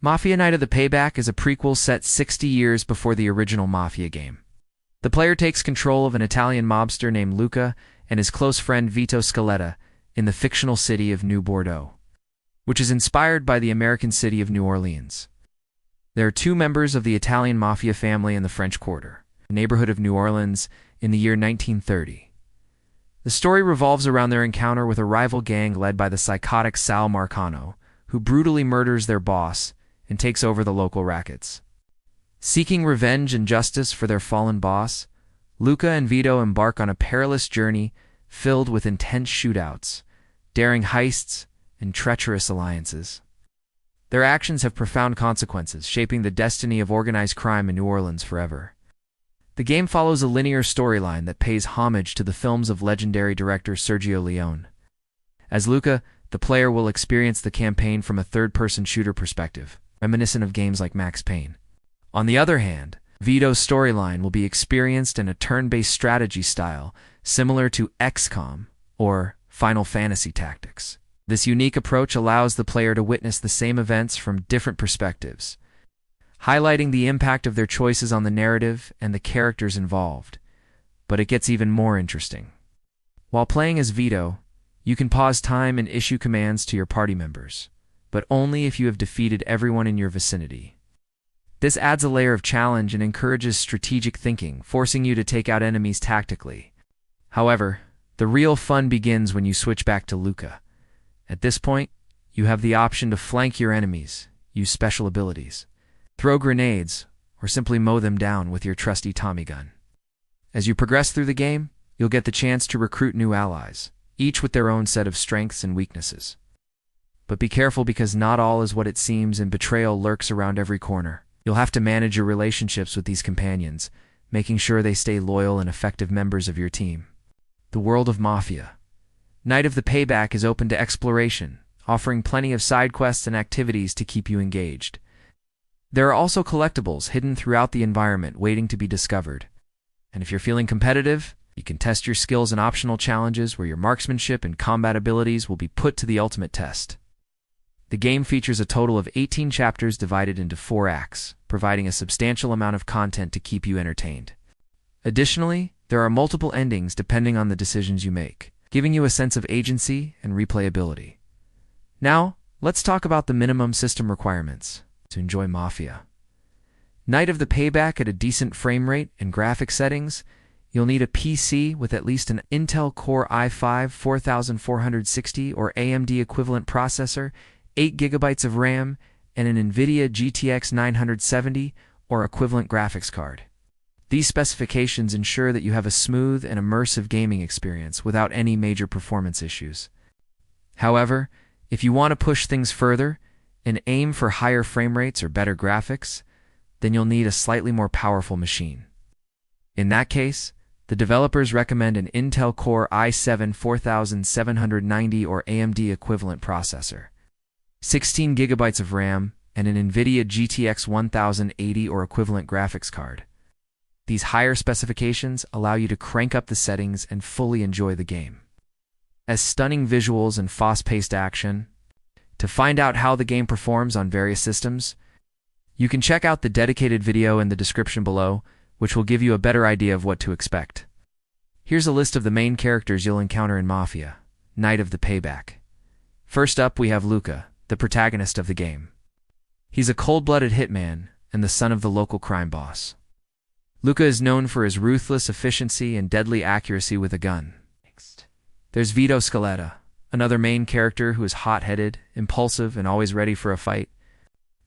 Mafia Night of the Payback is a prequel set 60 years before the original Mafia game. The player takes control of an Italian mobster named Luca and his close friend Vito Scaletta in the fictional city of New Bordeaux, which is inspired by the American city of New Orleans. There are two members of the Italian Mafia family in the French Quarter, a neighborhood of New Orleans, in the year 1930. The story revolves around their encounter with a rival gang led by the psychotic Sal Marcano, who brutally murders their boss and takes over the local rackets. Seeking revenge and justice for their fallen boss, Luca and Vito embark on a perilous journey filled with intense shootouts, daring heists, and treacherous alliances. Their actions have profound consequences, shaping the destiny of organized crime in New Orleans forever. The game follows a linear storyline that pays homage to the films of legendary director Sergio Leone. As Luca, the player will experience the campaign from a third-person shooter perspective, reminiscent of games like Max Payne. On the other hand, Vito's storyline will be experienced in a turn-based strategy style similar to XCOM or Final Fantasy Tactics. This unique approach allows the player to witness the same events from different perspectives, highlighting the impact of their choices on the narrative and the characters involved. But it gets even more interesting. While playing as Vito, you can pause time and issue commands to your party members, but only if you have defeated everyone in your vicinity. This adds a layer of challenge and encourages strategic thinking, forcing you to take out enemies tactically. However, the real fun begins when you switch back to Luca. At this point, you have the option to flank your enemies, use special abilities, throw grenades, or simply mow them down with your trusty Tommy gun. As you progress through the game, you'll get the chance to recruit new allies, each with their own set of strengths and weaknesses. But be careful, because not all is what it seems and betrayal lurks around every corner. You'll have to manage your relationships with these companions, making sure they stay loyal and effective members of your team. The world of Mafia Night of the Payback is open to exploration, offering plenty of side quests and activities to keep you engaged. There are also collectibles hidden throughout the environment waiting to be discovered. And if you're feeling competitive, you can test your skills in optional challenges where your marksmanship and combat abilities will be put to the ultimate test. The game features a total of 18 chapters divided into 4 acts, providing a substantial amount of content to keep you entertained. Additionally, there are multiple endings depending on the decisions you make, giving you a sense of agency and replayability. Now, let's talk about the minimum system requirements to enjoy Mafia. Night of the Payback at a decent frame rate and graphic settings. You'll need a PC with at least an Intel Core i5 4460 or AMD equivalent processor, 8 GB of RAM, and an NVIDIA GTX 970 or equivalent graphics card. These specifications ensure that you have a smooth and immersive gaming experience without any major performance issues. However, if you want to push things further and aim for higher frame rates or better graphics, then you'll need a slightly more powerful machine. In that case, the developers recommend an Intel Core i7 4790 or AMD equivalent processor, 16 GB of RAM, and an NVIDIA GTX 1080 or equivalent graphics card. These higher specifications allow you to crank up the settings and fully enjoy the game. As stunning visuals and fast-paced action. To find out how the game performs on various systems, you can check out the dedicated video in the description below, which will give you a better idea of what to expect. Here's a list of the main characters you'll encounter in Mafia Night of the Payback. First up, we have Luca, the protagonist of the game. He's a cold-blooded hitman and the son of the local crime boss. Luca is known for his ruthless efficiency and deadly accuracy with a gun. Next, there's Vito Scaletta, another main character who is hot-headed, impulsive, and always ready for a fight.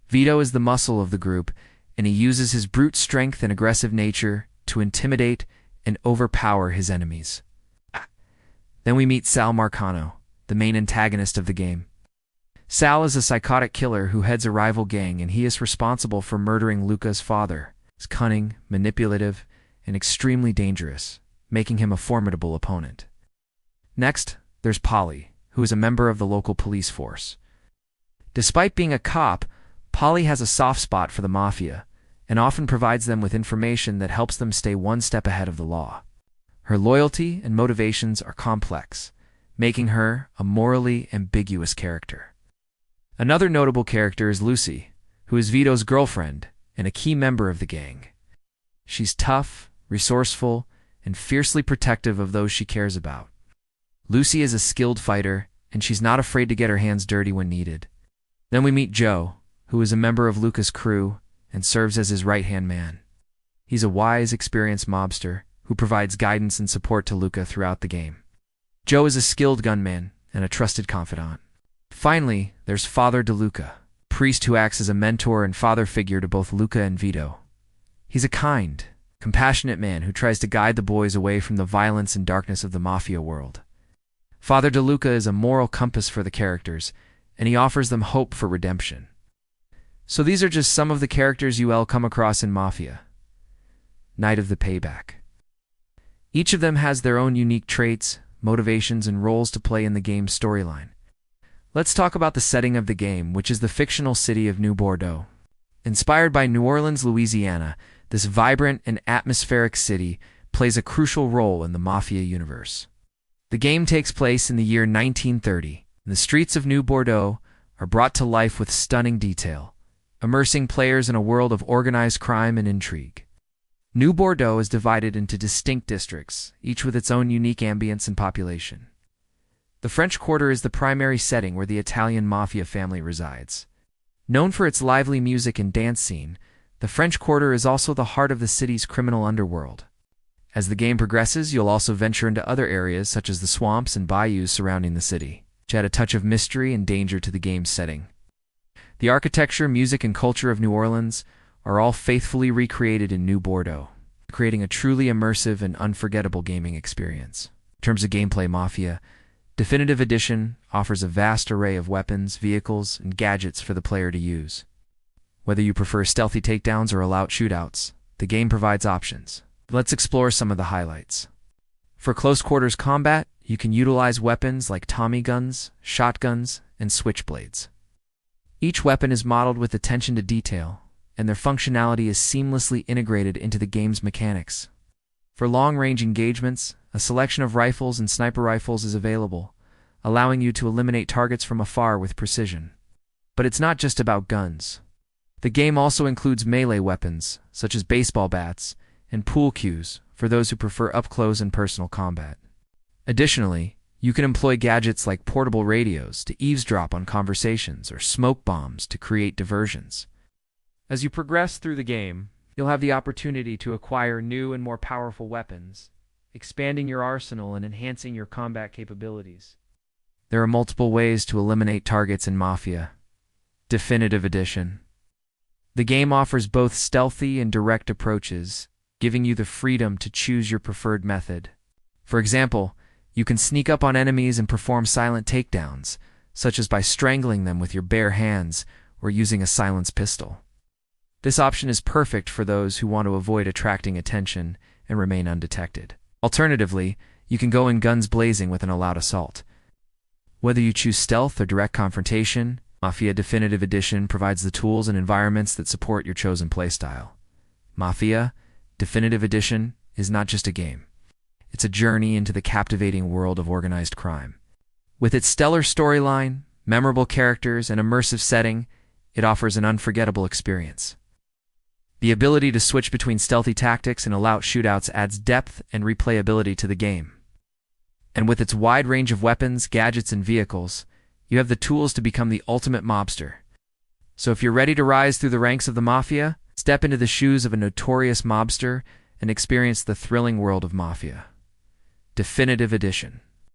Vito is the muscle of the group, and he uses his brute strength and aggressive nature to intimidate and overpower his enemies. Then we meet Sal Marcano, the main antagonist of the game. Sal is a psychotic killer who heads a rival gang, and he is responsible for murdering Luca's father. He's cunning, manipulative, and extremely dangerous, making him a formidable opponent. Next, there's Polly, who is a member of the local police force. Despite being a cop, Polly has a soft spot for the Mafia, and often provides them with information that helps them stay one step ahead of the law. Her loyalty and motivations are complex, making her a morally ambiguous character. Another notable character is Lucy, who is Vito's girlfriend and a key member of the gang. She's tough, resourceful, and fiercely protective of those she cares about. Lucy is a skilled fighter, and she's not afraid to get her hands dirty when needed. Then we meet Joe, who is a member of Luca's crew and serves as his right-hand man. He's a wise, experienced mobster who provides guidance and support to Luca throughout the game. Joe is a skilled gunman and a trusted confidant. Finally, there's Father DeLuca, a priest who acts as a mentor and father figure to both Luca and Vito. He's a kind, compassionate man who tries to guide the boys away from the violence and darkness of the Mafia world. Father DeLuca is a moral compass for the characters, and he offers them hope for redemption. So these are just some of the characters you'll come across in Mafia: Night of the Payback. Each of them has their own unique traits, motivations, and roles to play in the game's storyline. Let's talk about the setting of the game, which is the fictional city of New Bordeaux. Inspired by New Orleans, Louisiana, this vibrant and atmospheric city plays a crucial role in the Mafia universe. The game takes place in the year 1930, and the streets of New Bordeaux are brought to life with stunning detail, immersing players in a world of organized crime and intrigue. New Bordeaux is divided into distinct districts, each with its own unique ambience and population. The French Quarter is the primary setting where the Italian Mafia family resides. Known for its lively music and dance scene, the French Quarter is also the heart of the city's criminal underworld. As the game progresses, you'll also venture into other areas such as the swamps and bayous surrounding the city, which add a touch of mystery and danger to the game's setting. The architecture, music, and culture of New Orleans are all faithfully recreated in New Bordeaux, creating a truly immersive and unforgettable gaming experience. In terms of gameplay, Mafia Definitive Edition offers a vast array of weapons, vehicles, and gadgets for the player to use. Whether you prefer stealthy takedowns or all-out shootouts, the game provides options. Let's explore some of the highlights. For close quarters combat, you can utilize weapons like Tommy guns, shotguns, and switchblades. Each weapon is modeled with attention to detail, and their functionality is seamlessly integrated into the game's mechanics. For long-range engagements, a selection of rifles and sniper rifles is available, allowing you to eliminate targets from afar with precision. But it's not just about guns. The game also includes melee weapons, such as baseball bats, and pool cues for those who prefer up-close and personal combat. Additionally, you can employ gadgets like portable radios to eavesdrop on conversations or smoke bombs to create diversions. As you progress through the game, you'll have the opportunity to acquire new and more powerful weapons, expanding your arsenal and enhancing your combat capabilities. There are multiple ways to eliminate targets in Mafia Definitive Edition. The game offers both stealthy and direct approaches, giving you the freedom to choose your preferred method. For example, you can sneak up on enemies and perform silent takedowns, such as by strangling them with your bare hands or using a silenced pistol. This option is perfect for those who want to avoid attracting attention and remain undetected. Alternatively, you can go in guns blazing with an all-out assault. Whether you choose stealth or direct confrontation, Mafia Definitive Edition provides the tools and environments that support your chosen playstyle. Mafia Definitive Edition is not just a game. It's a journey into the captivating world of organized crime. With its stellar storyline, memorable characters, and immersive setting, it offers an unforgettable experience. The ability to switch between stealthy tactics and all-out shootouts adds depth and replayability to the game. And with its wide range of weapons, gadgets, and vehicles, you have the tools to become the ultimate mobster. So if you're ready to rise through the ranks of the Mafia, step into the shoes of a notorious mobster and experience the thrilling world of Mafia Definitive Edition.